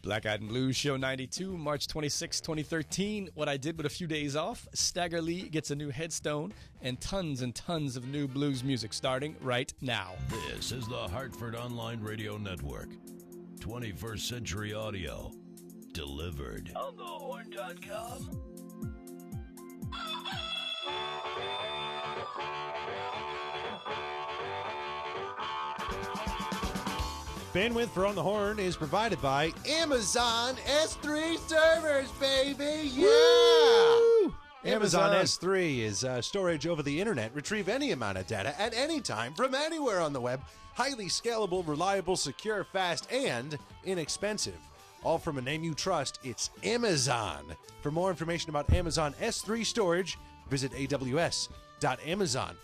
Black Eyed and Blues Show 92, March 26, 2013. What I did with a few days off. Stagger Lee gets a new headstone and tons of new blues music starting right now. This is the Hartford Online Radio Network. 21st Century Audio. Delivered. onthehorn.com. Bandwidth for On the Horn is provided by Amazon S3 servers, baby! Yeah! Woo! Amazon S3 is storage over the internet. Retrieve any amount of data at any time from anywhere on the web. Highly scalable, reliable, secure, fast, and inexpensive. All from a name you trust. It's Amazon. For more information about Amazon S3 storage, visit aws.amazon.com.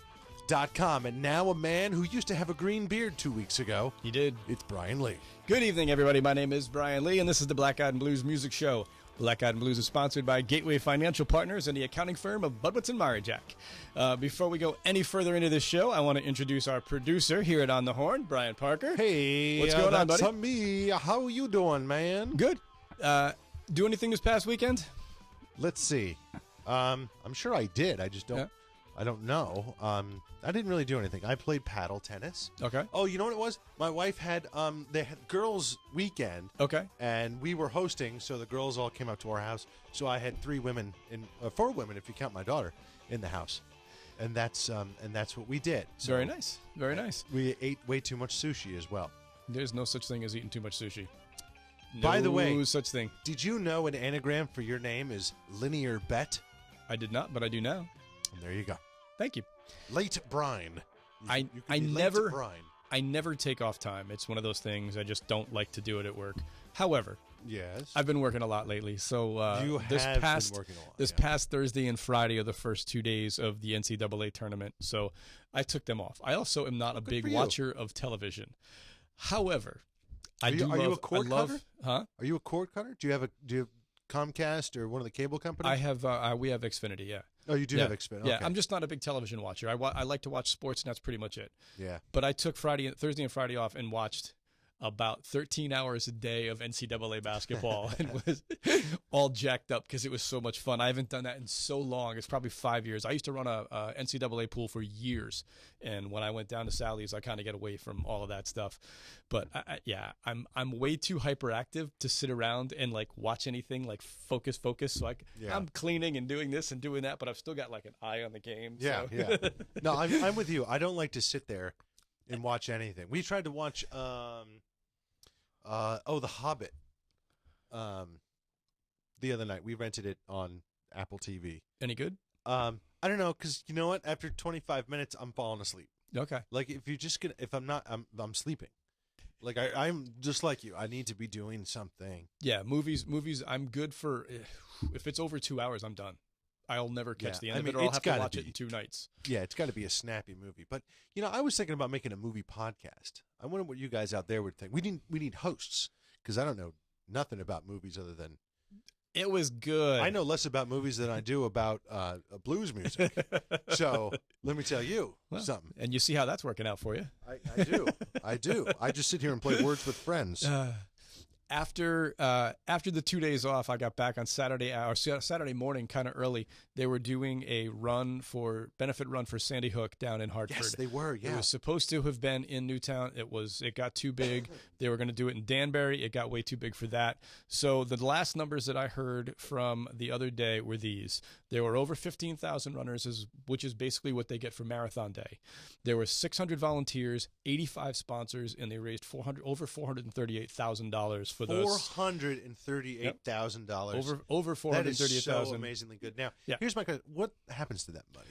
And now a man who used to have a green beard 2 weeks ago. He did. It's Brian Lee. Good evening, everybody. My name is Brian Lee, and this is the Black Eyed and Blues Music Show. Black Eyed and Blues is sponsored by Gateway Financial Partners and the accounting firm of Budwitz and Marijack. Before we go any further into this show, I want to introduce our producer here at On the Horn, Brian Parker. Hey, what's going on, buddy? That's me. How you doing, man? Good. Do anything this past weekend? Let's see. I'm sure I did. I just don't. Yeah. I don't know. I didn't really do anything. I played paddle tennis. Okay. Oh, you know what it was? My wife had they had girls' weekend. Okay. And we were hosting, so the girls all came out to our house. So I had 4 women if you count my daughter, in the house, and that's what we did. So Very nice. Very nice. We ate way too much sushi as well. There's no such thing as eating too much sushi. By the way, no such thing. Did you know an anagram for your name is linear bet? I did not, but I do now. And there you go. Thank you. Late brine. I never take off time. It's one of those things. I just don't like to do it at work. However, yes, I've been working a lot lately. So you this have past been working a lot, this past Thursday and Friday are the first 2 days of the NCAA tournament. So I took them off. I also am not a big watcher of television. However, are you a cord cutter? Huh? Are you a cord cutter? Do you have Comcast or one of the cable companies? I have. We have Xfinity. Yeah. Oh, you do have Xfinity. Okay. Yeah, I'm just not a big television watcher. I like to watch sports, and that's pretty much it. Yeah. But I took Thursday and Friday off and watched about 13 hours a day of NCAA basketball and was all jacked up because it was so much fun. I haven't done that in so long. It's probably 5 years. I used to run a NCAA pool for years, and when I went down to Sally's, I kind of get away from all of that stuff. But I'm way too hyperactive to sit around and like watch anything like focus. So I'm cleaning and doing this and doing that, but I've still got like an eye on the game. Yeah, so. yeah. No, I'm with you. I don't like to sit there and watch anything. We tried to watch The Hobbit the other night. We rented it on Apple TV. Any good? I don't know, because you know what? After 25 minutes, I'm falling asleep. Okay. Like if I'm not, I'm sleeping. Like I'm just like you. I need to be doing something. Yeah, movies. I'm good for if it's over 2 hours, I'm done. I'll never catch the end of it, or I'll have to watch it in 2 nights. Yeah, it's got to be a snappy movie. But I was thinking about making a movie podcast. I wonder what you guys out there would think. We need hosts, because I don't know nothing about movies other than. It was good. I know less about movies than I do about blues music. So let me tell you something. And you see how that's working out for you. I do. I do. I just sit here and play Words with Friends. After the 2 days off, I got back on Saturday morning, kind of early. They were doing a benefit run for Sandy Hook down in Hartford. Yes, they were. Yeah, it was supposed to have been in Newtown. It got too big. They were going to do it in Danbury. It got way too big for that. So the last numbers that I heard from the other day were these: there were over 15,000 runners, which is basically what they get for Marathon Day. There were 600 volunteers, 85 sponsors, and they raised over $438,000 for those. $438,000. Over $438,000. That is so amazingly good. Now, here's my question: what happens to that money?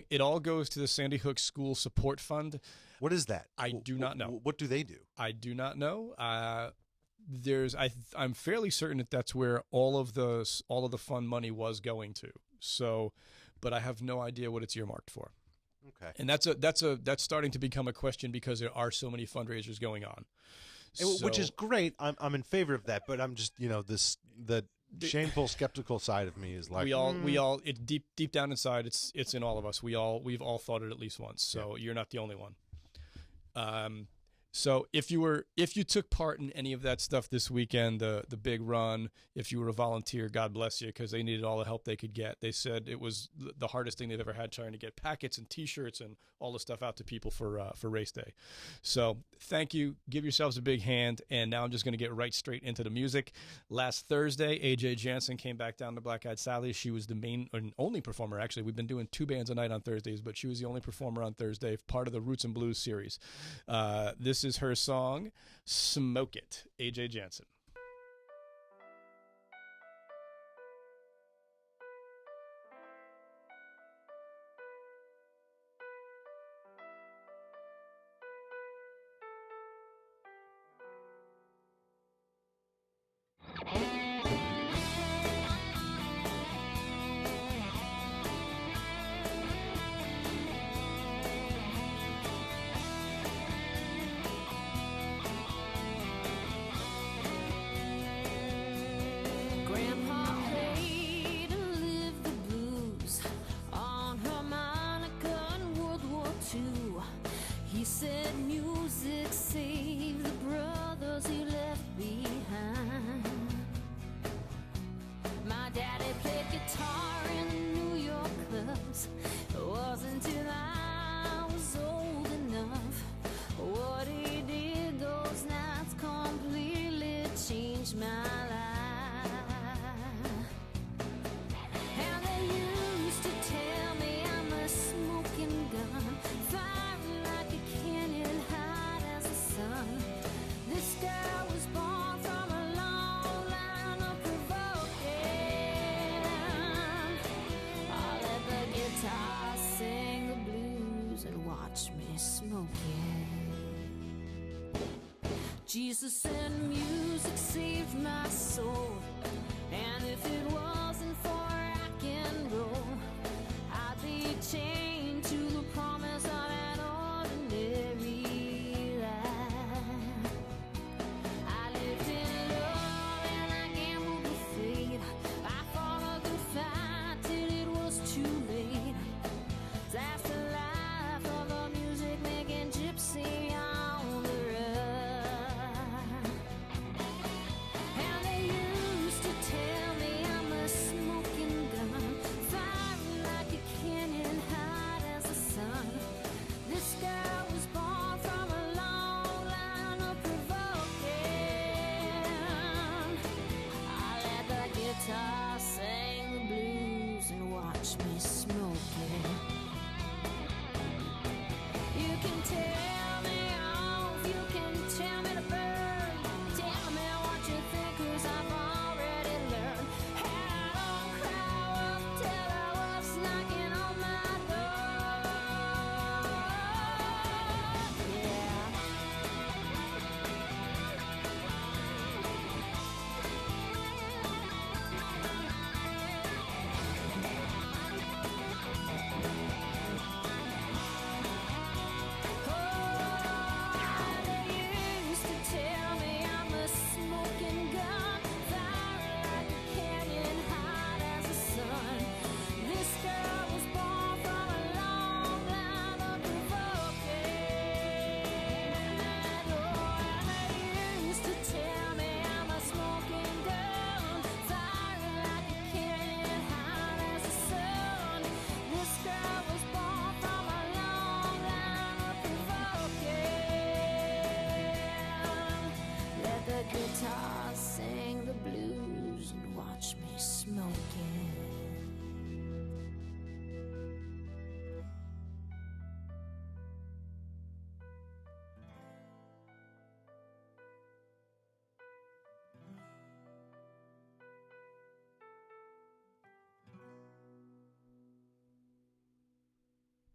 It all goes to the Sandy Hook School Support Fund. What is that? I do not know. What do they do? I do not know. I'm fairly certain that that's where all of the fund money was going to. So, but I have no idea what it's earmarked for. Okay. And that's starting to become a question because there are so many fundraisers going on. Which is great. I'm in favor of that, but I'm just the shameful, skeptical side of me is like we all it deep down inside it's in all of us. We've all thought it at least once. So you're not the only one. So if you took part in any of that stuff this weekend, the big run, if you were a volunteer, God bless you, because they needed all the help they could get. They said it was the hardest thing they've ever had, trying to get packets and T-shirts and all the stuff out to people for race day. So thank you. Give yourselves a big hand. And now I'm just going to get right straight into the music. Last Thursday, AJ Jansen came back down to Black Eyed Sally. She was the main and only performer. Actually, we've been doing 2 bands a night on Thursdays, but she was the only performer on Thursday, part of the Roots and Blues series. This is her song, Smoke It, AJ Jansen. Jesus and music saved my soul, and if it wasn't for rock and roll, I'd be chained to the promise of an ordinary life. I lived in love and I gambled with fate. I fought a good fight till it was too late. That's the life of a music making gypsy on the road. Sing the blues and watch me smoke it. You can tell me off, you can tell me to burn. Tell me what you think, 'cause I've already learned. And I don't cry up till I was knocking on my door. Yeah. Guitar, sing the blues, and watch me smoking.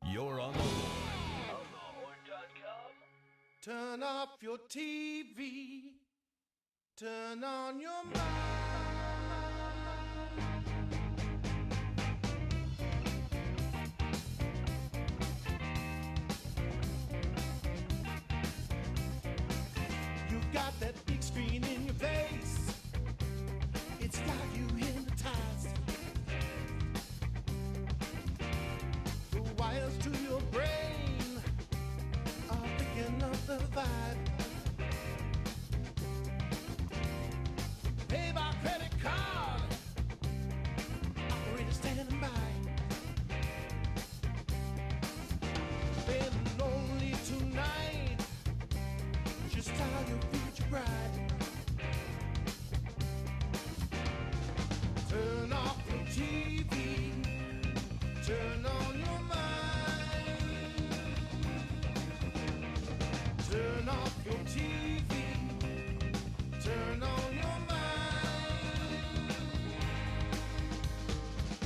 You're on the onthehorn.com. Turn off your TV. Turn on your mind. You've got that big screen in your face. It's got you hypnotized. The wires to your brain are picking up the vibe. just how your future bright. Turn off your TV, turn on your mind. Turn off your TV, turn on your mind.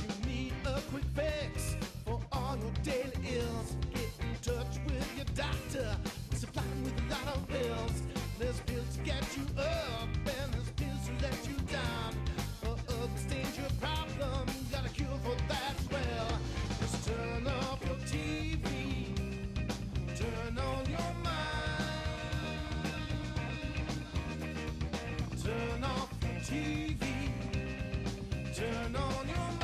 You need a quick fix for all your daily ills. Get in touch with your doctor, supply with a lot of pills. There's pills to get you up, and there's pills to let you down. Stains your problem, got a cure for that as well. Just turn off your TV, turn on your mind. Turn off your TV, turn on your mind.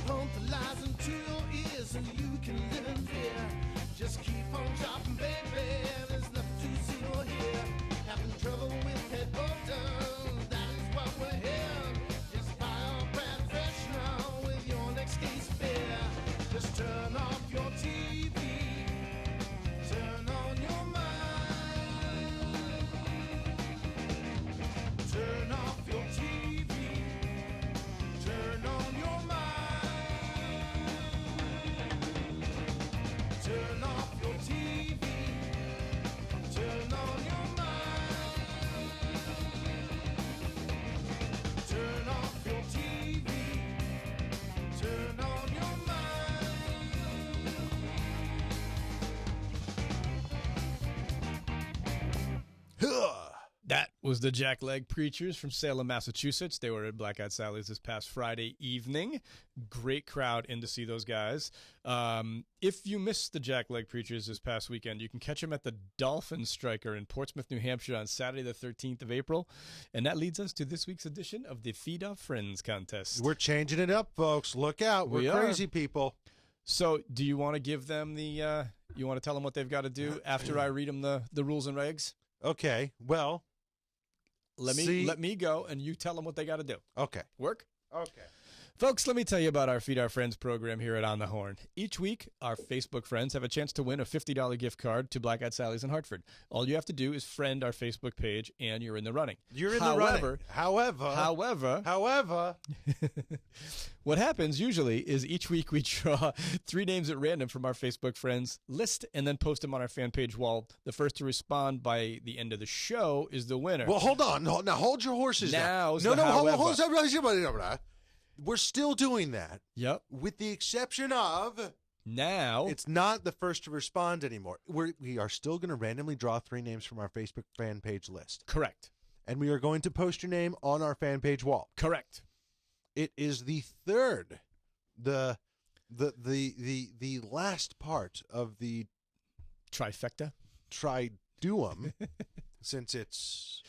Pump the lies into your ears so you can live in fear. Just keep on shopping, baby. There's nothing to see or hear. Having trouble with head odor, that is what we're here. Just buy our brand fresh now with your next case of beer. Just turn off your TV, turn on your mind. Turn off your TV, turn on your mind. Turn off your TV, turn on your mind. Turn off your TV, turn on your mind. That was the Jackleg Preachers from Salem, Massachusetts. They were at Black Eyed Sally's this past Friday evening. Great crowd in to see those guys. If you missed the Jackleg Preachers this past weekend, you can catch them at the Dolphin Striker in Portsmouth, New Hampshire on Saturday the 13th of April. And that leads us to this week's edition of the Feed Our Friends contest. We're changing it up, folks. Look out. We're We are. crazy people. So do you want to give them the, you want to tell them what they've got to do after I read them the rules and regs? Okay. Well, Let me go, and you tell them what they got to do. okay. Work? Okay. Folks, let me tell you about our Feed Our Friends program here at On the Horn. Each week, our Facebook friends have a chance to win a $50 gift card to Black Eyed Sally's in Hartford. All you have to do is friend our Facebook page, and you're in the running. You're in the running. However, what happens usually is each week we draw 3 names at random from our Facebook friends list and then post them on our fan page wall. The first to respond by the end of the show is the winner. well, hold on. Now, hold your horses Now's down. the Hold however. on. We're still doing that, Yep. with the exception of Now, it's not the first to respond anymore. We are still going to randomly draw 3 names from our Facebook fan page list, correct. and we are going to post your name on our fan page wall. Correct. It is the third, the last part of the Trifecta. triduum, since it's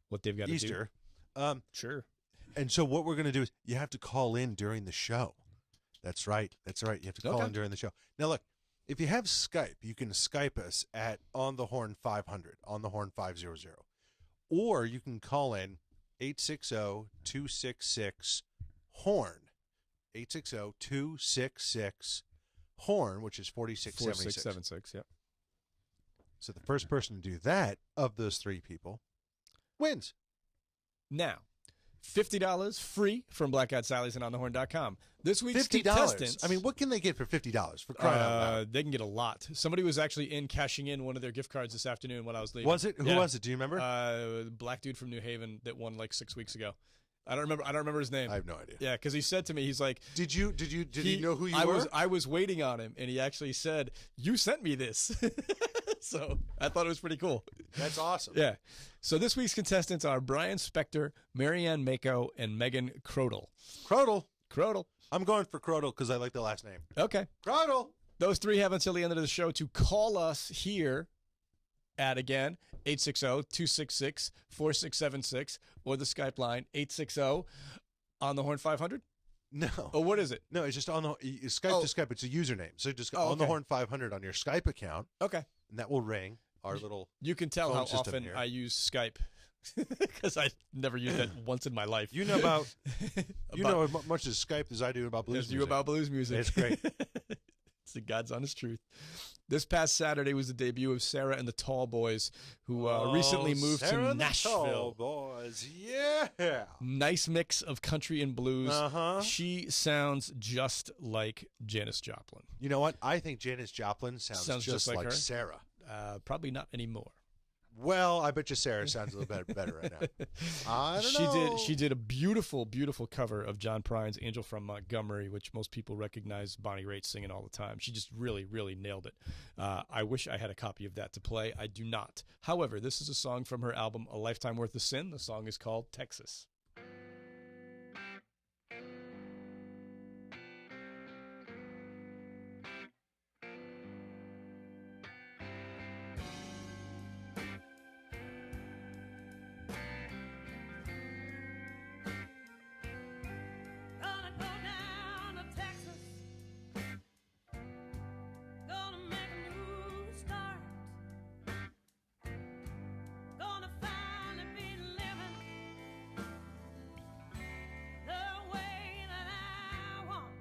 What they've got to do. Easter. Sure. And so what we're going to do is you have to call in during the show. That's right. You have to call in during the show. Now, look, if you have Skype, you can Skype us at onthehorn500, onthehorn500. Or you can call in 860-266-HORN, 860-266-HORN, which is 4676. 4676, yeah. So the first person to do that of those 3 people wins. Now, $50 free from Black Eyed Sally's and onthehorn.com. This week's $50. contestants. I mean, what can they get for $50 for crying out loud? They can get a lot. Somebody was actually cashing in one of their gift cards this afternoon when I was leaving. Was it? Who was it? Do you remember? Black dude from New Haven that won like 6 weeks ago. I don't remember his name. I have no idea. Yeah, because he said to me, he's like, Did he know who you were? I was waiting on him, and he actually said, "You sent me this." So I thought it was pretty cool. That's awesome. Yeah. So this week's contestants are Brian Spector, Marianne Mako, and Megan Crodel. Crodel. Crodel. I'm going for Crodel because I like the last name. Okay. Crodel. Those three have until the end of the show to call us here at, again, 860-266-4676 or the Skype line, 860 on the Horn 500. No. Oh, what is it? No, it's just on the Skype to Skype. It's a username. So just go on the Horn 500 on your Skype account, Okay. and that will ring our little. You can tell phone how system often here. I use Skype because I never used it once in my life. You know about you know as much as Skype as I do about blues As you music. about blues music. It's great. It's the God's honest truth. This past Saturday was the debut of Sarah and the Tall Boys, who recently moved Sarah to and the Tall Nashville. Boys, yeah. Nice mix of country and blues. Uh-huh. She sounds just like Janis Joplin. You know what? I think Janis Joplin sounds just like her. Sarah. Probably not anymore. Well, I bet you Sarah sounds a little bit better right now. I don't know. She did a beautiful, beautiful cover of John Prine's "Angel from Montgomery," which most people recognize Bonnie Raitt singing all the time. She just really, really nailed it. I wish I had a copy of that to play. I do not. However, this is a song from her album "A Lifetime Worth of Sin." The song is called "Texas." Gonna go down to Texas. Gonna make a new start. Gonna finally be living the way that I want.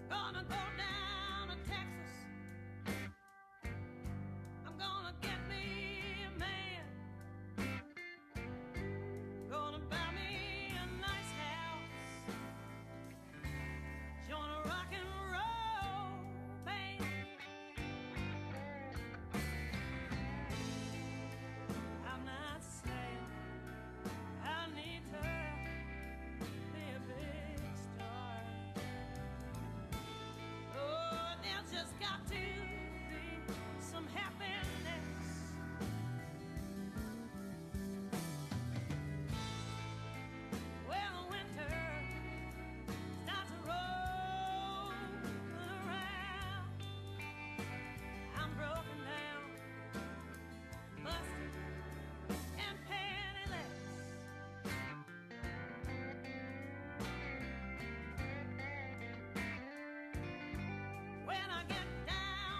Gonna go down to Texas. I'm gonna get me a man. Gonna buy me a nice house. Join a rock and roll band. I'm not saying I need to be a big star. Oh, there's just got to be some happiness. Well, winter starts to roll around. I'm broken down, busted, and penniless. When I get down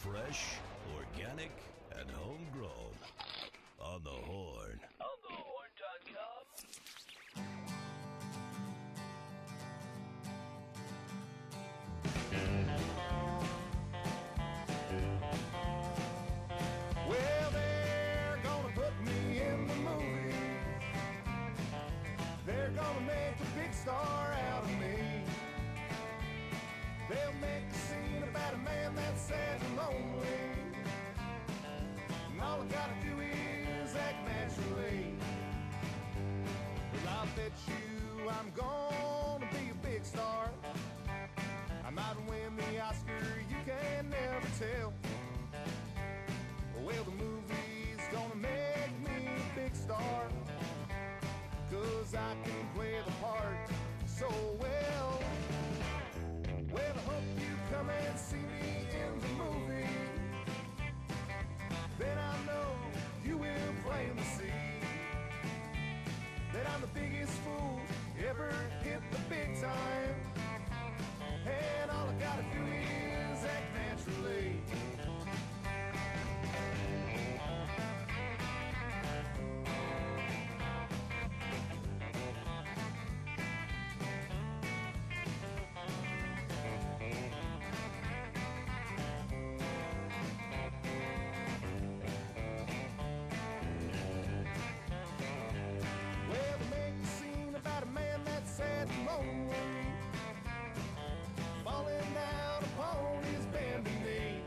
Fresh, organic, and homegrown. On the Horn. onthehorn.com. Well, they're gonna put me in the movie. They're gonna make a big star out of me. They'll make a scene about a man that's sad and lonely. And all I gotta do is act naturally. Well, I'll bet you I'm gonna be a big star. I might win the Oscar, you can never tell. Well, the movie's gonna make me a big star, 'cause I can play the part so well. Well, I hope you come and see me in the movie. Then I know you will plainly see that I'm the biggest fool ever hit the big time. And all I gotta do is act naturally. Well, they make a scene about a man that's sad and lonely, falling down upon his bending knee.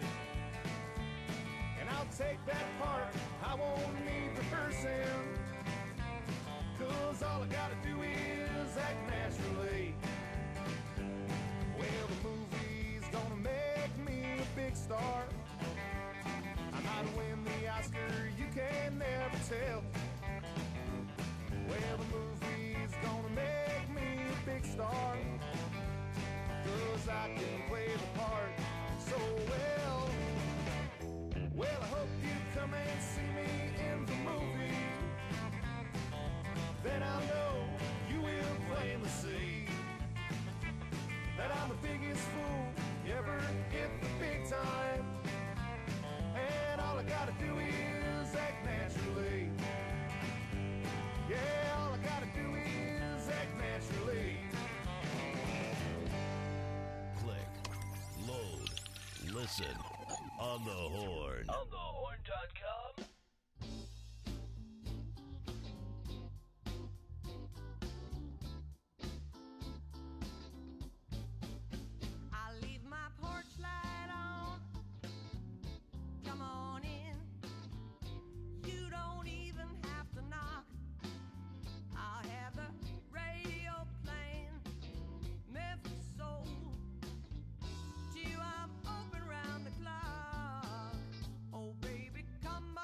And I'll take that part, I won't need rehearsing, 'cause all I gotta do is act naturally. Well, the movie's gonna make me a big star. I might win the Oscar, you can never tell. Well, the movie's gonna make me a big star, 'cause I can play the part so well. Well, I hope you come and see me in the movie. Then I know you will plainly see that I'm the biggest fool ever hit the big time. And all I gotta do is act naturally. Yeah, all I gotta do is act naturally. Click, load, listen. On the Horn. onthehorn.com. I leave my porch light on. Come on in. You don't even have to knock. I'll have the radio playing Memphis soul. To you I'm open round the clock. Oh baby, come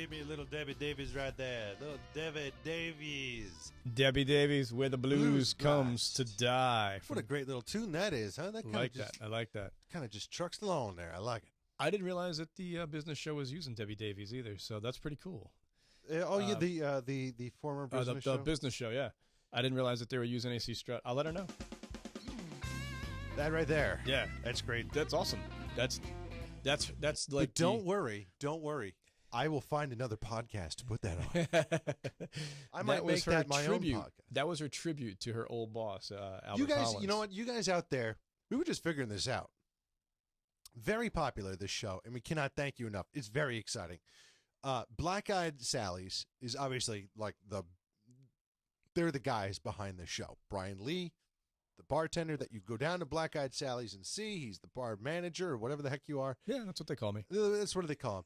give me a little Debbie Davies right there. Little Debbie Davies. Debbie Davies, where the blues comes to die. What a great little tune that is, huh? That I kind like of just, that. I like that. kind of just trucks along there. I like it. I didn't realize that the business show was using Debbie Davies either, so that's pretty cool. The former business show. The business show, yeah. I didn't realize that they were using AC Strut. I'll let her know. That right there. Yeah, That's great. that's awesome. That's like. But don't worry. I will find another podcast to put that on. I might make that my tribute. own podcast. That was her tribute to her old boss, Albert You guys, Collins. you know what? You guys out there, we were just figuring this out. Very popular, this show, and we cannot thank you enough. It's very exciting. Black Eyed Sally's is obviously like they're the guys behind the show. Brian Lee, the bartender that you go down to Black Eyed Sally's and see. He's the bar manager or whatever the heck you are. Yeah, that's what they call me. That's what they call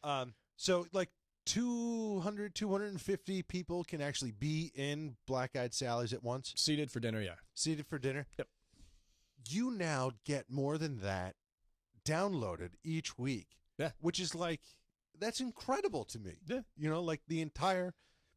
him. So like 200, 250 people can actually be in Black Eyed Sally's at once. Seated for dinner, yeah. Seated for dinner. Yep. You now get more than that downloaded each week. Yeah. Which is like, that's incredible to me. Yeah. You know, like the entire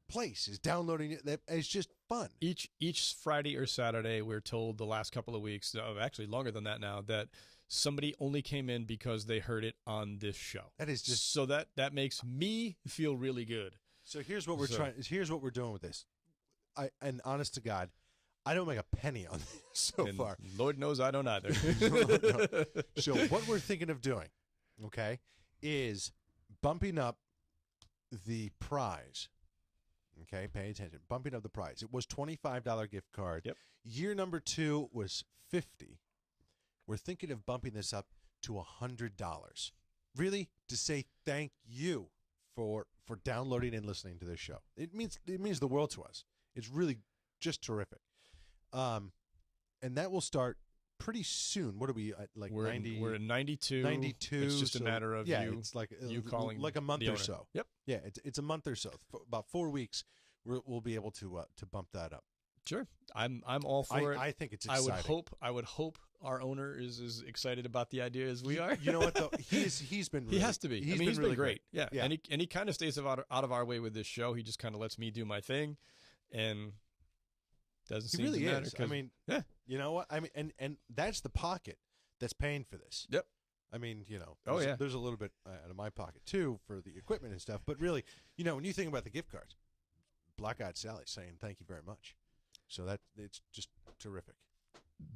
place is downloading it. It's just fun. Each Friday or Saturday, we're told the last couple of weeks, actually longer than that now, that somebody only came in because they heard it on this show. That is just so that makes me feel really good. So here's what we're trying. Here's what we're doing with this. And honest to God, I don't make a penny on this so And far. Lord knows I don't either. No. So what we're thinking of doing, okay, is bumping up the prize. Okay, pay attention. Bumping up the prize. It was $25 gift card. Yep. Year number 2 was $50. We're thinking of bumping this up to $100. Really, to say thank you for downloading and listening to this show. It means the world to us. It's really just terrific. And that will start pretty soon. What are we at, like 90? We're at 92. 92. It's just a matter of it's like you calling like a month the or owner. so. Yep. Yeah, it's a month or so. For about 4 weeks, we'll be able to bump that up. Sure. I'm all for it. I think it's exciting. I would hope our owner is as excited about the idea as we are. You know what though? He's been really, he has to be. He's really been great. Yeah. Yeah. And he kind of stays out of our way with this show. He just kind of lets me do my thing, and doesn't He seem really to matter. is. I mean, yeah. You know what? I mean, and that's the pocket that's paying for this. Yep. I mean, you know, Oh, yeah. there's a little bit out of my pocket too for the equipment and stuff. But really, you know, when you think about the gift cards, Black Eyed Sally saying thank you very much. So it's just terrific.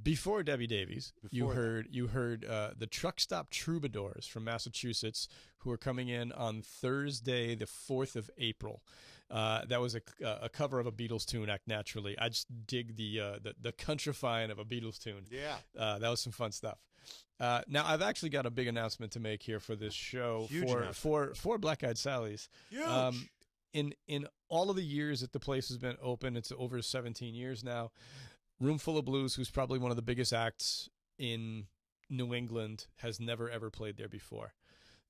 Before Debbie Davies, you Before heard the Truck Stop Troubadours from Massachusetts, who are coming in on Thursday, the 4th of April. That was a cover of a Beatles tune, Act Naturally. I just dig the countrifying of a Beatles tune. Yeah. That was some fun stuff. Now, I've actually got a big announcement to make here for this show. Huge for Black Eyed Sally's. Huge. In all of the years that the place has been open, it's over 17 years now, Roomful of Blues, who's probably one of the biggest acts in New England, has never, ever played there before.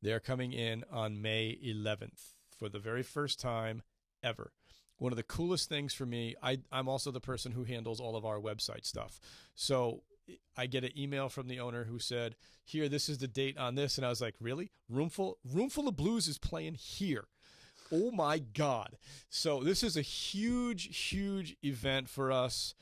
They're coming in on May 11th for the very first time ever. One of the coolest things for me, I'm also the person who handles all of our website stuff. So I get an email from the owner who said, here, this is the date on this. And I was like, really? Roomful of Blues is playing here. Oh my God. So this is a huge, huge event for us.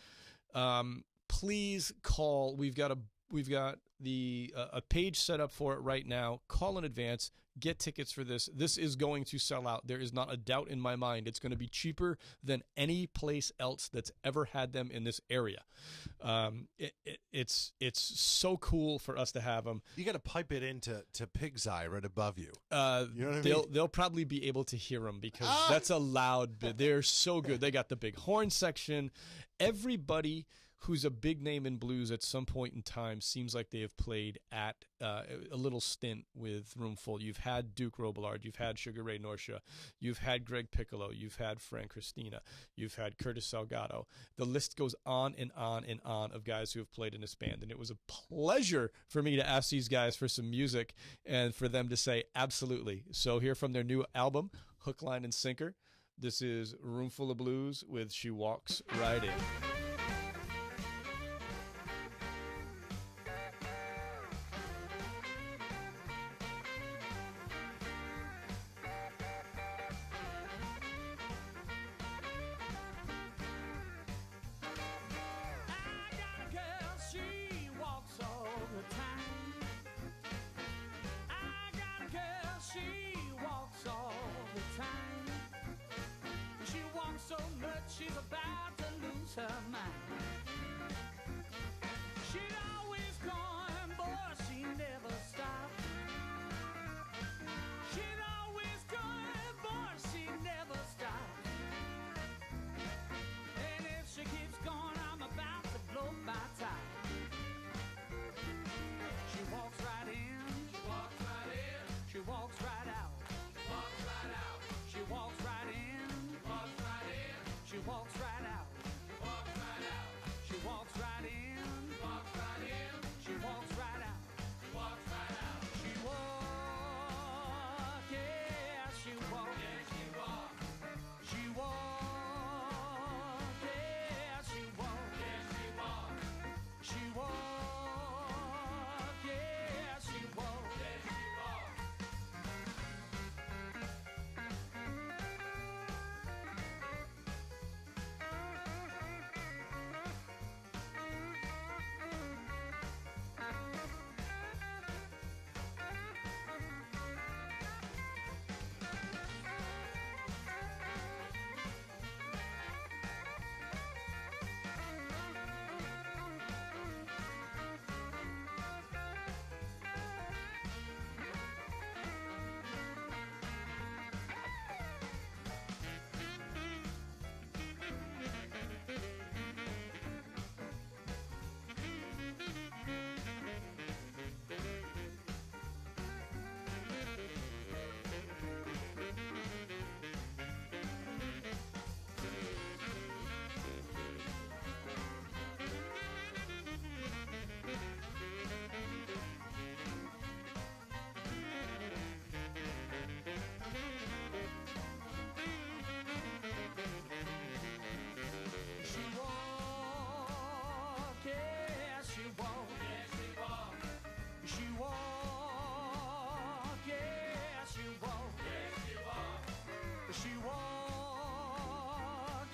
Please call. We've got a page set up for it right now. Call in advance. Get tickets for this. This is going to sell out. There is not a doubt in my mind. It's going to be cheaper than any place else that's ever had them in this area. It's so cool for us to have them. You got to pipe it into Pig's Eye right above you. You know what I mean? They'll probably be able to hear them because that's a loud bit. They're so good. They got the big horn section. Everybody who's a big name in blues at some point in time seems like they have played at a little stint with Roomful. You've had Duke Robillard, you've had Sugar Ray Norcia, you've had Greg Piccolo, you've had Frank Christina, you've had Curtis Salgado. The list goes on and on and on of guys who have played in this band, and it was a pleasure for me to ask these guys for some music and for them to say absolutely. So here from their new album, Hook, Line, and Sinker, this is Roomful of Blues with She Walks Right In. lose her mind. She'd always call him, boy, she never stopped. She'd always call him, boy, she never stopped. And if she keeps going, I'm about to blow my top. She walks right in. She walks right in. She walks right out. Walks right out. She walks right in. Walks right in. She walks right out. Walks right out. She walks right in. Walks right in. She walks right out. Walks right out. She walks, yeah, she walks. Yeah, she walks. She walks, yeah, she walks. Yeah, she walks. She walks, yeah, she walks. Yeah, she walks. She walk, yeah, she walk. Yeah, she walk. She walk, yeah, she walk. Yeah, she walk. She walk,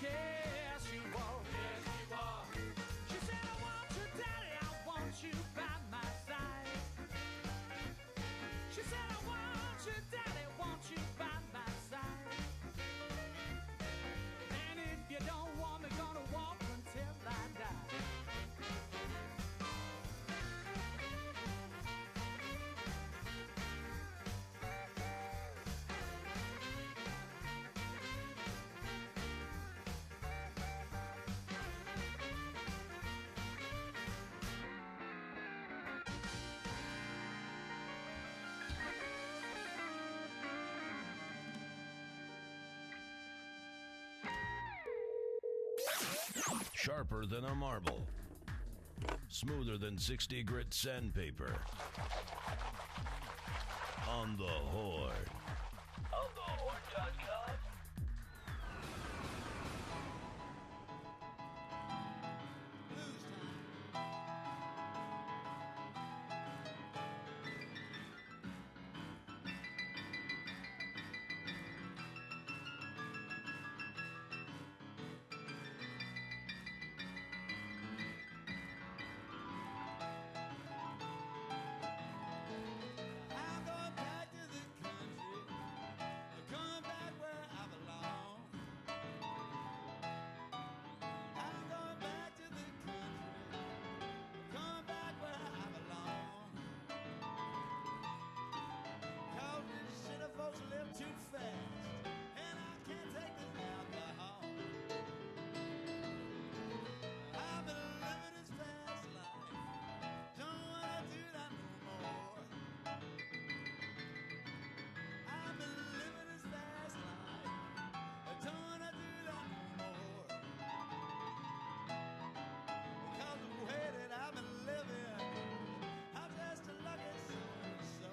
yeah, she walk. Yeah, she walk. She said, I want you, daddy, I want you by my side. She said, I want you, daddy, want you by my side. And if you don't want me, gonna walk until I die. Sharper than a marble. Smoother than 60 grit sandpaper. On the Horn. onthehorn.com. I'm going back to the country, coming back where I belong. I'm going back to the country, coming back where I belong. 'Cause these city folks live too fast, and I can't take this alcohol. I've been living this fast life, don't wanna do that no more. I've been living this fast life, I don't wanna do that no more. Because the way that I've been living, I'm just a lucky so-and-so.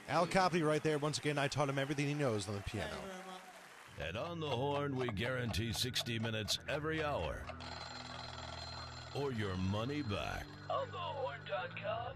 Al Copley right there. Once again, I taught him everything he knows on the piano. And on the horn, we guarantee 60 minutes every hour. Or your money back. onthehorn.com.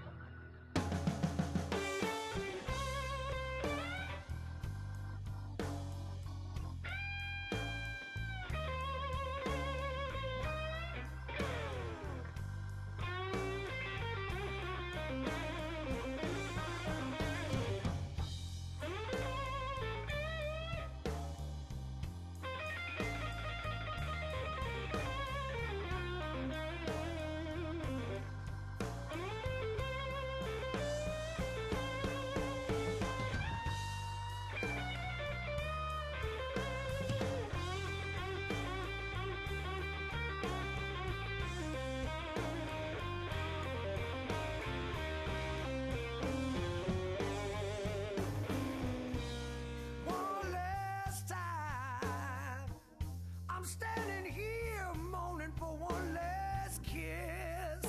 One last time, I'm standing here moaning for one last kiss.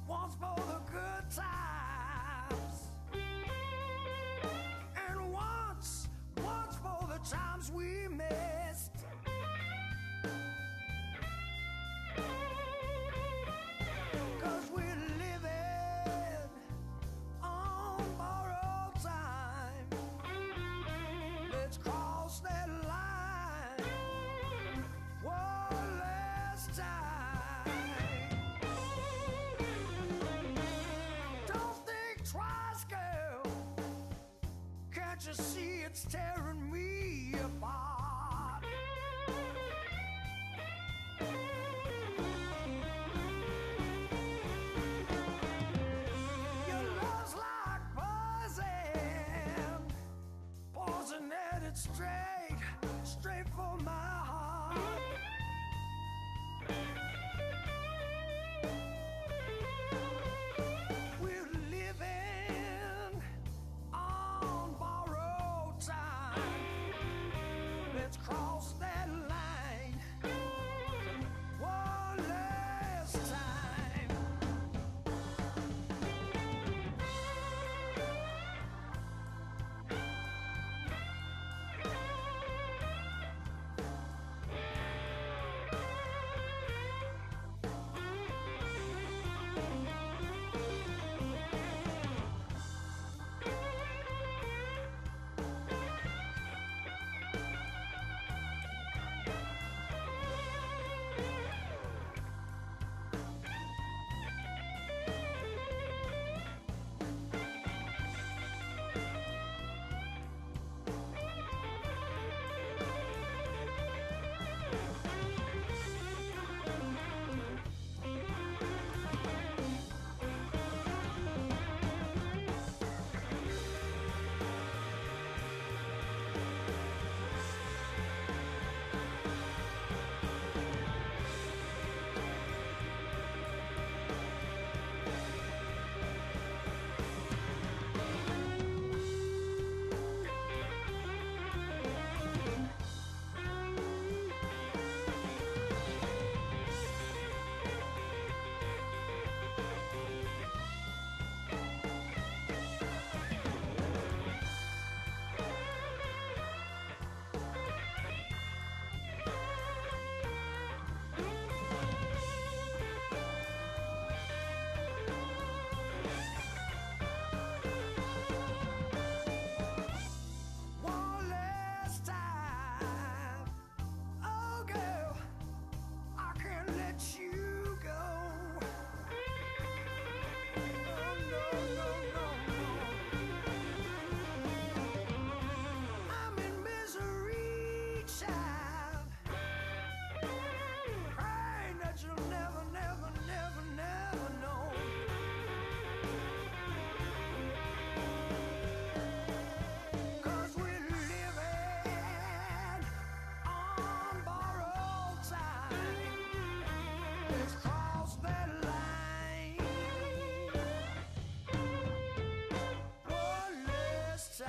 Once for the good times, and once for the times we missed. 'Cause we're living on borrowed time. Let's cross that line one last time. Don't think twice, girl. Can't you see it's tearing me apart? Your love's like poison, poison headed straight for my heart. We're living on borrowed time. Let's cross that line one last time. One last time. Oh, girl, I can't let you go. Oh, no, no, no, no. I'm in misery, child. Praying that you'll never, never, never, never know. 'Cause we're living on borrowed time. Let's cross that line one last time.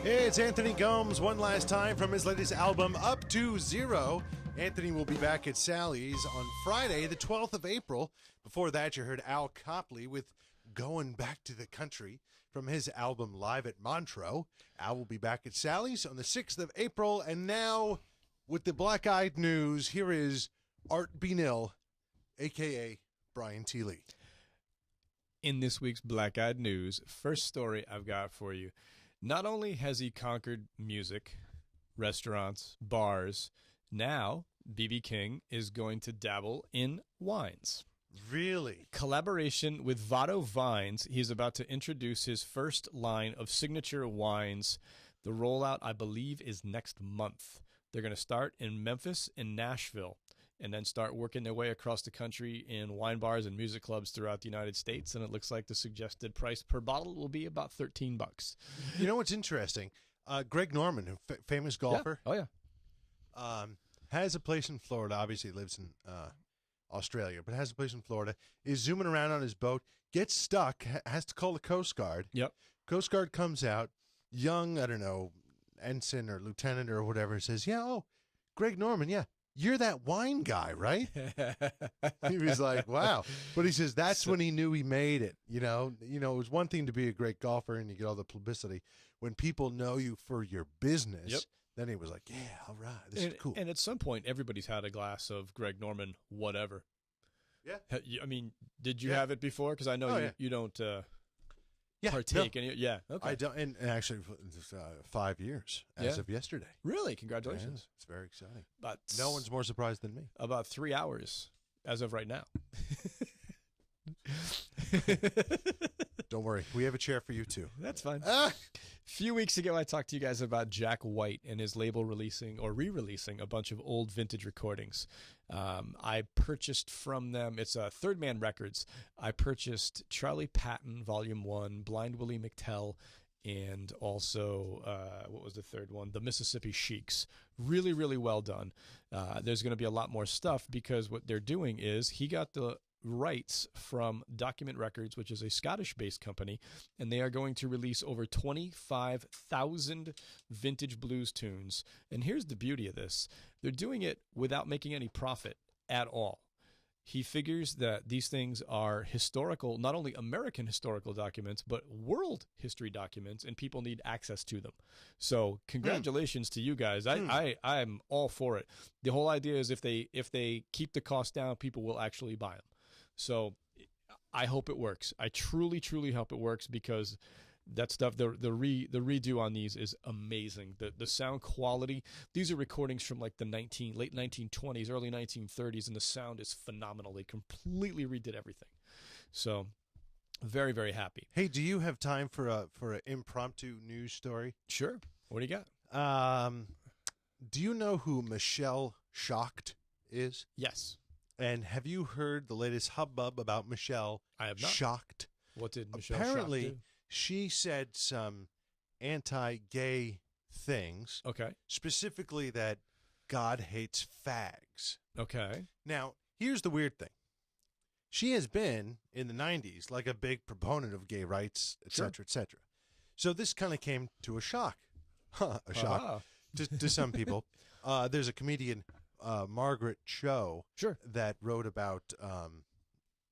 It's Anthony Gomes one last time from his latest album, Up to Zero. Anthony will be back at Sally's on Friday, the 12th of April. Before that, you heard Al Copley with Going Back to the Country from his album Live at Montreux. Al will be back at Sally's on the 6th of April. And now, with the black-eyed news, here is Art Beanill, a.k.a. Brian T. Lee. In this week's Black Eyed News, first story I've got for you. Not only has he conquered music, restaurants, bars, now B.B. King is going to dabble in wines. Really? Collaboration with Vado Vines, he's about to introduce his first line of signature wines. The rollout, I believe, is next month. They're going to start in Memphis and Nashville, and then start working their way across the country in wine bars and music clubs throughout the United States. And it looks like the suggested price per bottle will be about $13. You know what's interesting? Greg Norman, famous golfer. Yeah. Oh, yeah. Has a place in Florida. Obviously lives in Australia, but has a place in Florida. Is zooming around on his boat, gets stuck, has to call the Coast Guard. Yep. Coast Guard comes out, young, I don't know, ensign or lieutenant or whatever, says, yeah, oh, Greg Norman, yeah, you're that wine guy, right? He was like, wow. But he says that's when he knew he made it. You know, it was one thing to be a great golfer and you get all the publicity. When people know you for your business, Yep. Then he was like, yeah, all right, this is cool. And at some point, everybody's had a glass of Greg Norman, whatever. Yeah. I mean, did you have it before? Because I know you don't partake in it. Yeah. Okay. I don't, and actually 5 years as of yesterday. Really? Congratulations. Yeah, it's very exciting. But No one's more surprised than me. About 3 hours as of right now. Don't worry. We have a chair for you, too. That's fine. A few weeks ago, I talked to you guys about Jack White and his label releasing or re-releasing a bunch of old vintage recordings. I purchased from them, it's Third Man Records. I purchased Charlie Patton, Volume 1, Blind Willie McTell, and also, what was the third one? The Mississippi Sheiks. Really, really well done. There's going to be a lot more stuff because what they're doing is he got the rights from Document Records, which is a Scottish-based company, and they are going to release over 25,000 vintage blues tunes. And here's the beauty of this. They're doing it without making any profit at all. He figures that these things are historical, not only American historical documents, but world history documents, and people need access to them. So congratulations to you guys. I'm all for it. The whole idea is if they keep the cost down, people will actually buy them. So I hope it works. I truly, truly hope it works because that stuff, the redo on these is amazing. The sound quality, these are recordings from like the late 1920s, early 1930s, and the sound is phenomenal. They completely redid everything. So very, very happy. Hey, do you have time for an impromptu news story? Sure. What do you got? Do you know who Michelle Shocked is? Yes. And have you heard the latest hubbub about Michelle I have not. Shocked? What did Michelle Apparently, Shock do? she said some anti-gay things. Okay. Specifically that God hates fags. Okay. Now, here's the weird thing. She has been, in the 90s, like a big proponent of gay rights, et cetera, et cetera. So this kind of came to a shock. A shock to some people. There's a comedian, Margaret Cho, that wrote about,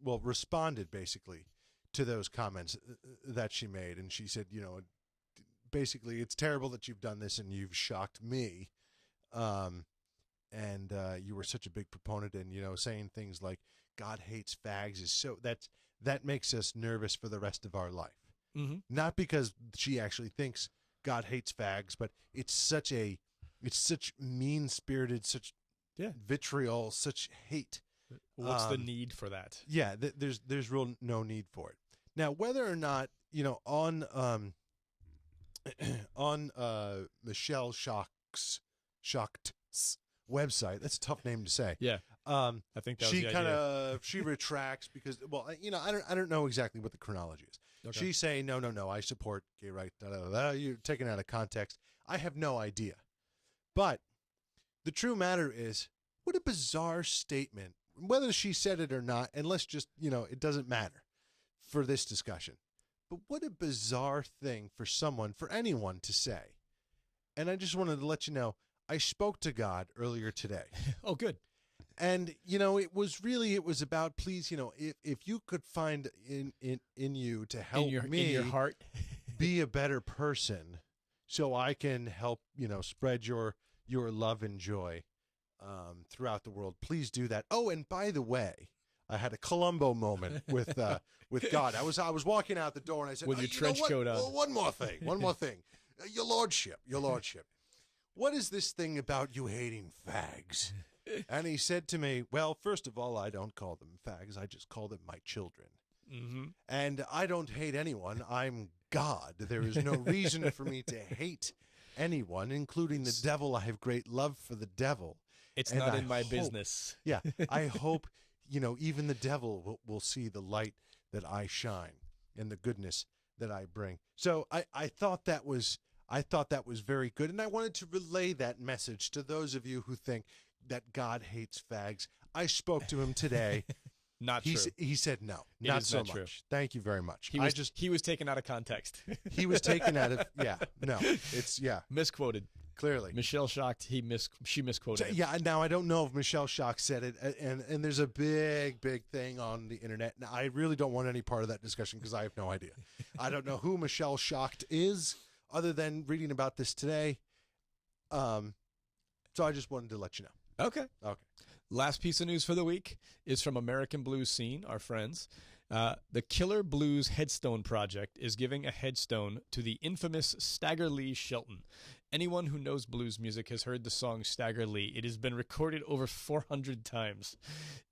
responded basically to those comments that she made. And she said, basically, it's terrible that you've done this and you've shocked me. And you were such a big proponent and, saying things like God hates fags is that makes us nervous for the rest of our life. Mm-hmm. Not because she actually thinks God hates fags, but it's such mean-spirited, such vitriol, such hate. What's the need for that? Yeah, there's real no need for it. Now, whether or not, on Michelle Shocked's website, that's a tough name to say. Yeah. I think that was the idea. She retracts because, I don't know exactly what the chronology is. Okay. She's saying, no, I support gay rights. You're taken out of context. I have no idea. But the true matter is, what a bizarre statement, whether she said it or not, and let's just, it doesn't matter for this discussion. But what a bizarre thing for anyone to say. And I just wanted to let you know, I spoke to God earlier today. Oh, good. And, it was about, please, if you could find in you to help me in your heart. be a better person so I can help, spread your love and joy throughout the world, please do that. Oh, and by the way, I had a Columbo moment with God. I was walking out the door and I said, with your trench coat on. Well, one more thing. Your lordship. What is this thing about you hating fags? And he said to me, well, first of all, I don't call them fags. I just call them my children. Mm-hmm. And I don't hate anyone. I'm God. There is no reason for me to hate anyone, including the devil. I have great love for the devil. It's And not I in my hope- business. Yeah, I hope, even the devil will see the light that I shine and the goodness that I bring. So I thought that was very good, and I wanted to relay that message to those of you who think that God hates fags. I spoke to him today. Not true. He said no, It not is so not much. true. Thank you very much. He was taken out of context. He was taken out of Misquoted. clearly. Michelle shocked. She misquoted. it. Yeah, now I don't know if Michelle Schock said it, and there's a big thing on the internet. Now, I really don't want any part of that discussion because I have no idea. I don't know who Michelle Schock is, other than reading about this today. So I just wanted to let you know. Okay. Last piece of news for the week is from American Blues Scene, our friends. The Killer Blues Headstone Project is giving a headstone to the infamous Stagger Lee Shelton. Anyone who knows blues music has heard the song Stagger Lee. It has been recorded over 400 times.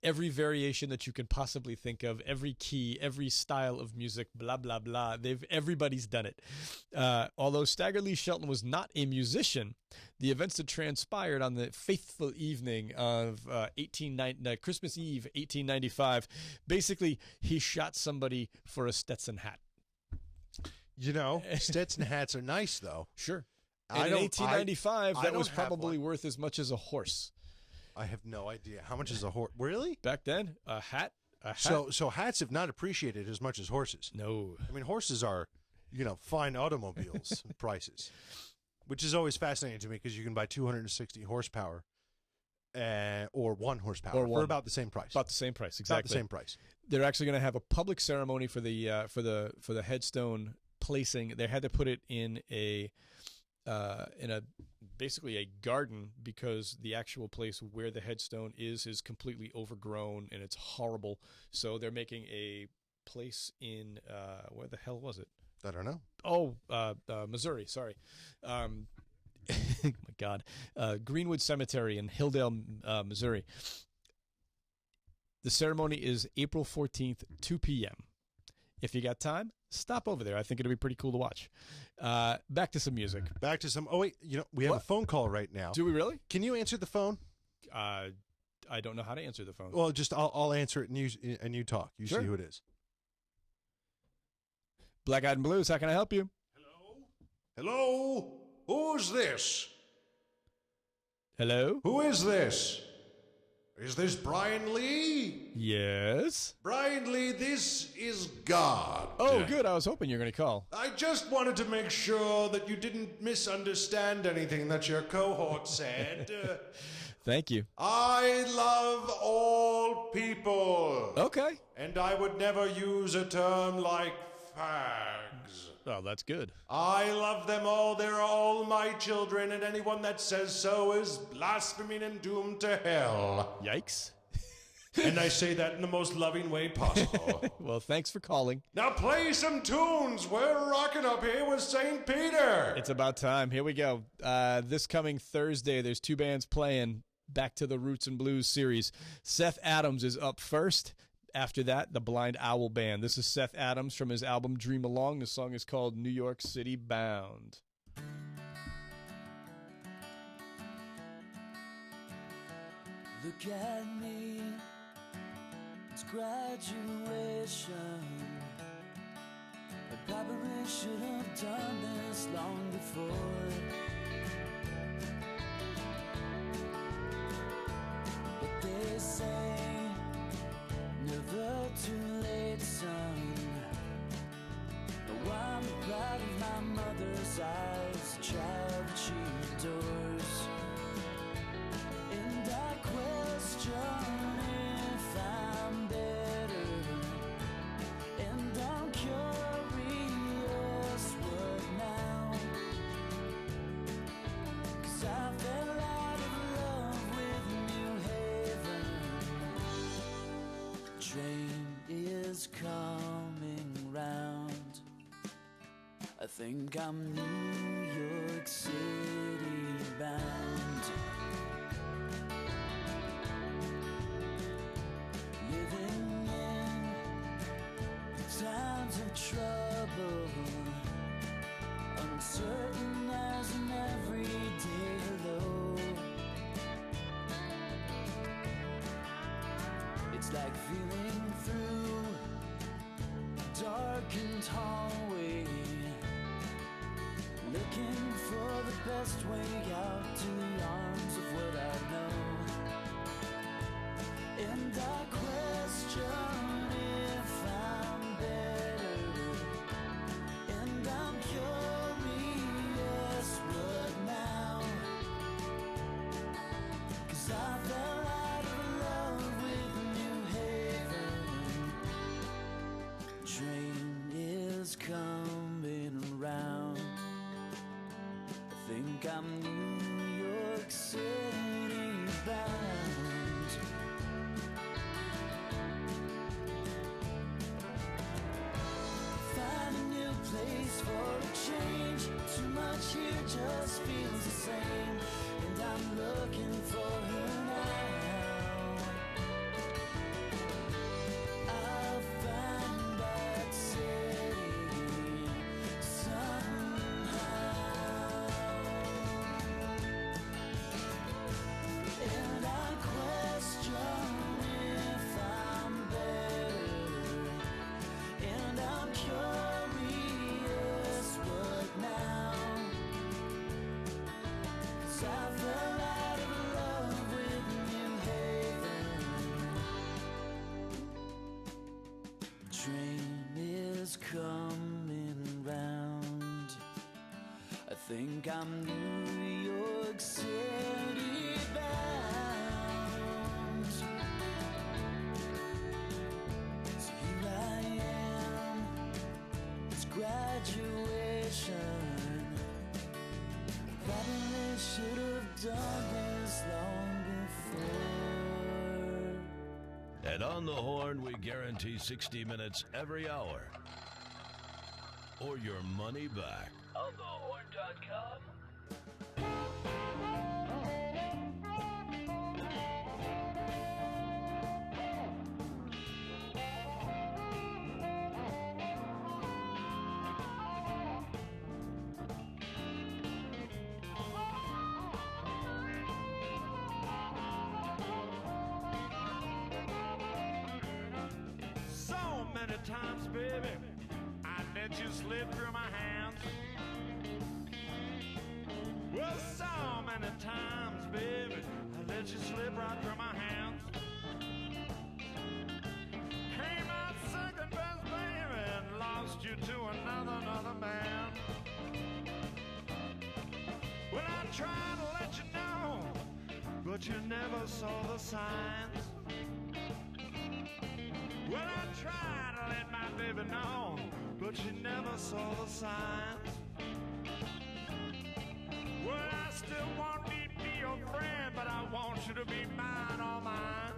Every variation that you could possibly think of, every key, every style of music, blah, blah, blah. Everybody's done it. Although Stagger Lee Shelton was not a musician, the events that transpired on the fateful evening of Christmas Eve, 1895, basically he shot somebody for a Stetson hat. Stetson hats are nice, though. Sure. And in 1895, that was probably worth as much as a horse. I have no idea. How much is a horse? Really? Back then, a hat. So hats have not appreciated as much as horses. No. I mean, horses are, fine automobiles prices, which is always fascinating to me because you can buy 260 horsepower or 1 horsepower for about the same price. About the same price, exactly. About the same price. They're actually going to have a public ceremony for the headstone placing. They had to put it in basically a garden because the actual place where the headstone is completely overgrown and it's horrible. So they're making a place in where the hell was it? I don't know. Oh, Missouri. Sorry. Oh my God. Greenwood Cemetery in Hilldale, Missouri. The ceremony is April 14th, 2 p.m. If you got time, stop over there. I think it'll be pretty cool to watch. Back to some music. Oh, wait. We have a phone call right now. Do we really? Can you answer the phone? I don't know how to answer the phone. Well, just I'll answer it and you talk. You Sure. see who it is. Black Eyed and Blues, how can I help you? Hello? Who's this? Hello? Who is this? Is this Brian Lee? Yes? Brian Lee, this is God. Oh, good. I was hoping you were going to call. I just wanted to make sure that you didn't misunderstand anything that your cohort said. Thank you. I love all people. Okay. And I would never use a term like fags. Oh, that's good. I love them all. They're all my children, and anyone that says so is blaspheming and doomed to hell. Yikes. And I say that in the most loving way possible. Well, thanks for calling. Now play some tunes. We're rocking up here with St. Peter. It's about time. Here we go. This coming Thursday, there's 2 bands playing Back to the Roots and Blues series. Seth Adams is up first. After that, the Blind Owl Band. This is Seth Adams from his album Dream Along. The song is called New York City Bound. Look at me, it's graduation. I probably should have done this long before. But they say never too late, son. Oh, I'm proud of my mother's eyes, a child that she adores. think I'm New York City bound, living in times of trouble, uncertain as an everyday hello. It's like feeling through a darkened hallway, looking for the best way out to the arms of what I know. And I question if I'm better, and I'm curious what now, 'cause I fell out of love with New Haven. Train is coming around. I think I'm New York City bound. Find a new place for a change. Too much here just feels the same, and I'm looking for her now. I'll find that city somehow, and I question if I'm better, and I'm curious what now, 'cause I fell out of love with New Haven. Train is coming round. I think I'm New York City bound. So here I am, it's graduation. Probably should have done this long before. At On the Horn, we guarantee 60 minutes every hour or your money back. onthehorn.com. So many times, baby, I let you slip through my hands. Well, so many times, baby, I let you slip right through my hands. Came out second best, baby, and lost you to another man. Well, I tried to let you know, but you never saw the signs. Well, I tried to let my baby know, but you never saw the signs. Well, I still want to be your friend, but I want you to be mine, all mine.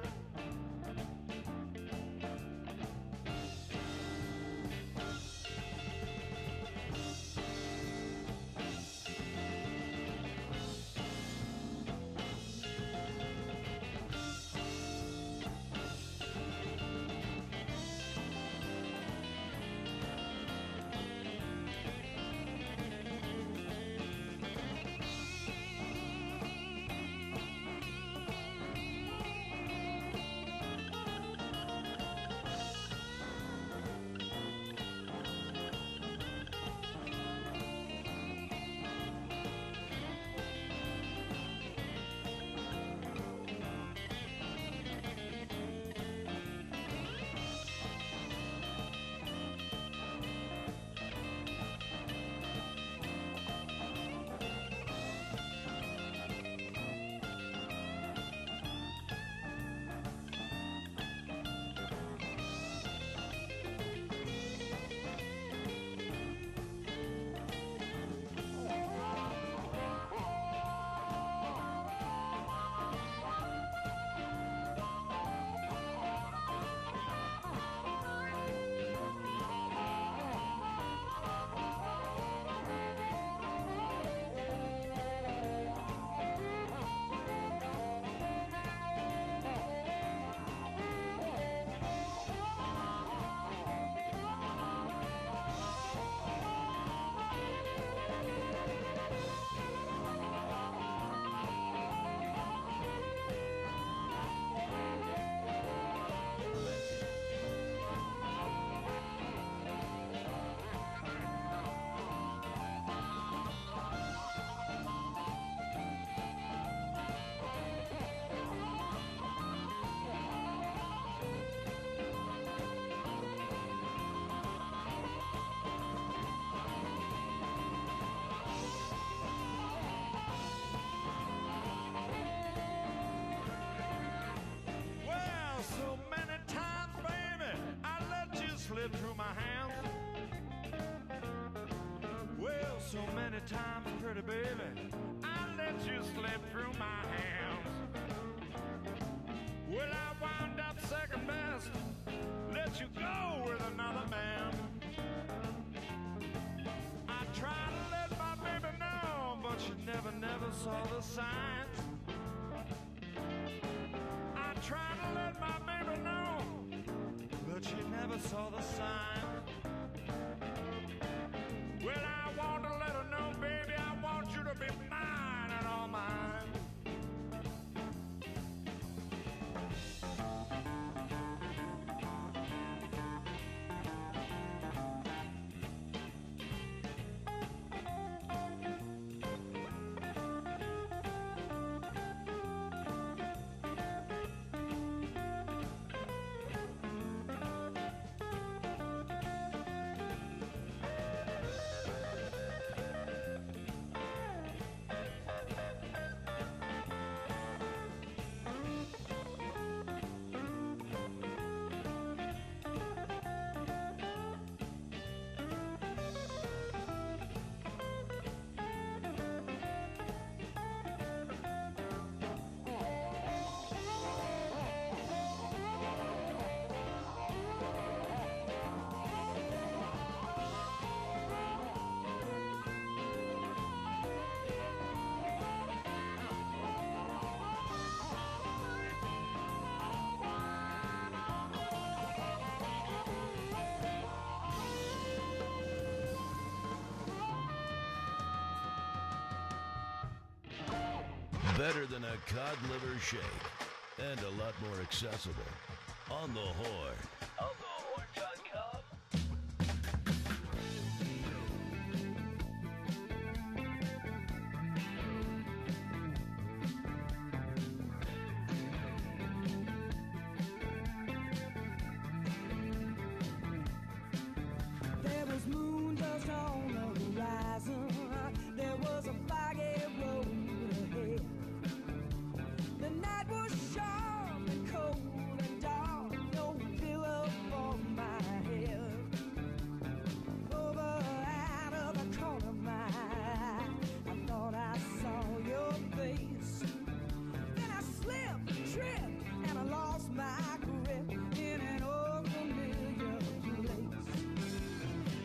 slip through my hands. Well, so many times, pretty baby, I let you slip through my hands. Well, I wound up second best, let you go with another man. I tried to let my baby know, but she never saw the signs. I tried to let my baby know, but she never saw the signs. Well, I want to let her know, baby, I want you to be mine and all mine. Better than a cod liver shake, and a lot more accessible. On the Horn. onthehorn.com. There was moon dust on the horizon. There was a foggy road ahead. The night was sharp and cold and dark. No pillow for my head. Over out of the corner of my eye, I thought I saw your face. Then I slipped, tripped, and I lost my grip in an unfamiliar place.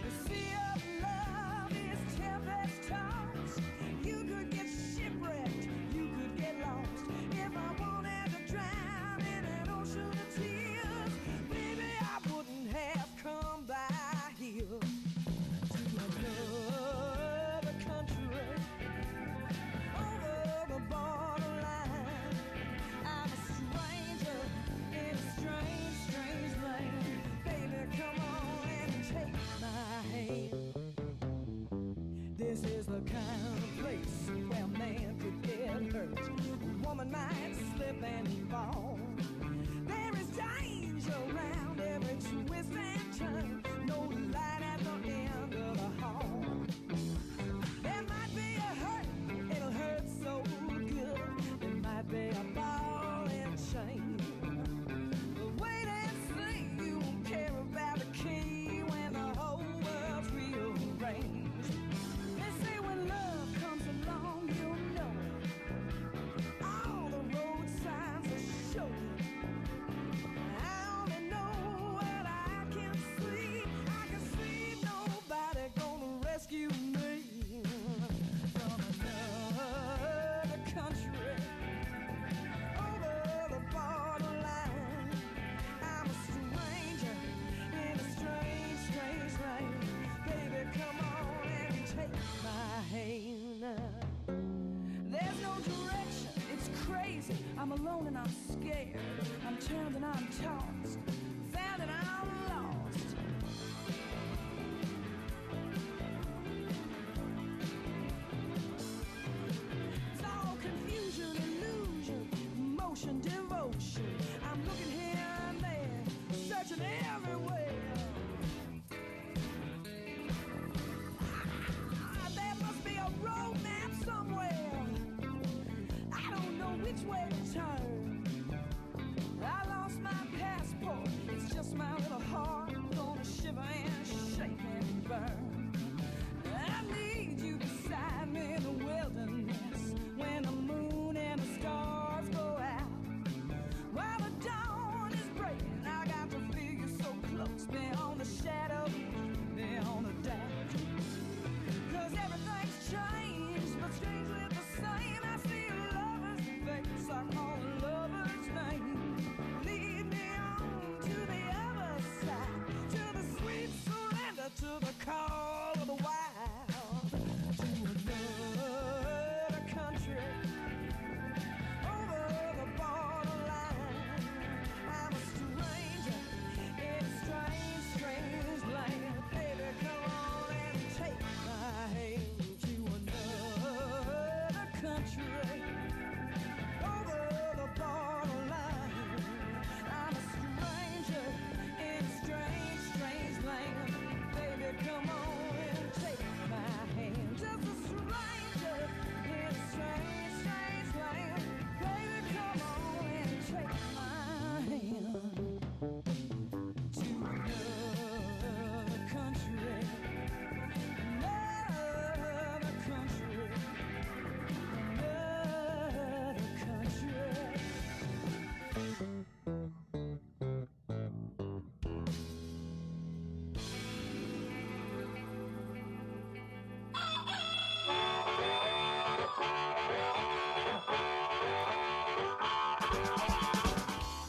The sea of love is tempest-tossed. You could get shipwrecked, you could get lost. If I wanted to drown in an ocean of tears, baby, I wouldn't have come by here to another country, over the borderline. I'm a stranger in a strange, strange land. Baby, come on and take my hand. This is the kind of place where a man could get hurt. A woman might slip and fall. There is danger around every twist and turn. No light at the end of the hall. There might be a hurt, it'll hurt so good. There might be a ball and chain. But wait and see, you won't care about the key when the whole world's rearranged. They say when love comes along, you'll know it. All the road signs will show you. I only know what I can see. I can see nobody gonna rescue me from another country, over the borderline. I'm a stranger in a strange, strange land. Baby, come on and take my hand. There's no direction, it's crazy. I'm alone and I'm scared. I'm turned and I'm tossed, found and I'm lost. It's all confusion, illusion, emotion, devotion. I'm looking here and there, searching everywhere. There must be a road map somewhere. I don't know which way to turn. I lost my passport.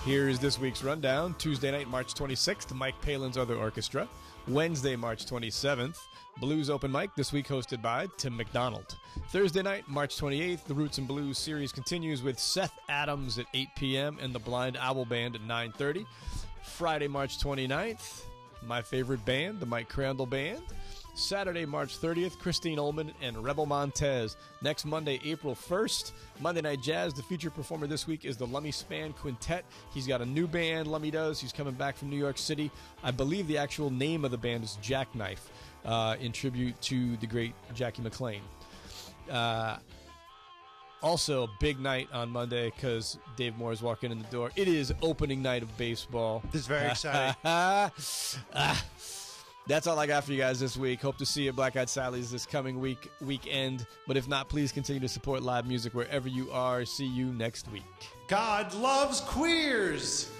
Here's this week's rundown. Tuesday night, March 26th, Mike Palin's Other Orchestra. Wednesday, March 27th, Blues Open Mic, this week hosted by Tim McDonald. Thursday night, March 28th, the Roots and Blues series continues with Seth Adams at 8 p.m. and the Blind Owl Band at 9:30. Friday, March 29th, my favorite band, the Mike Crandall Band. Saturday, March 30th, Christine Ullman and Rebel Montez. Next Monday, April 1st, Monday Night Jazz. The featured performer this week is the Lummy Span Quintet. He's got a new band, Lummy does. He's coming back from New York City. I believe the actual name of the band is Jackknife, in tribute to the great Jackie McLean. Also, big night on Monday because Dave Moore is walking in the door. It is opening night of baseball. This is very exciting. That's all I got for you guys this week. Hope to see you at Black Eyed Sally's this coming weekend. But if not, please continue to support live music wherever you are. See you next week. God loves queers.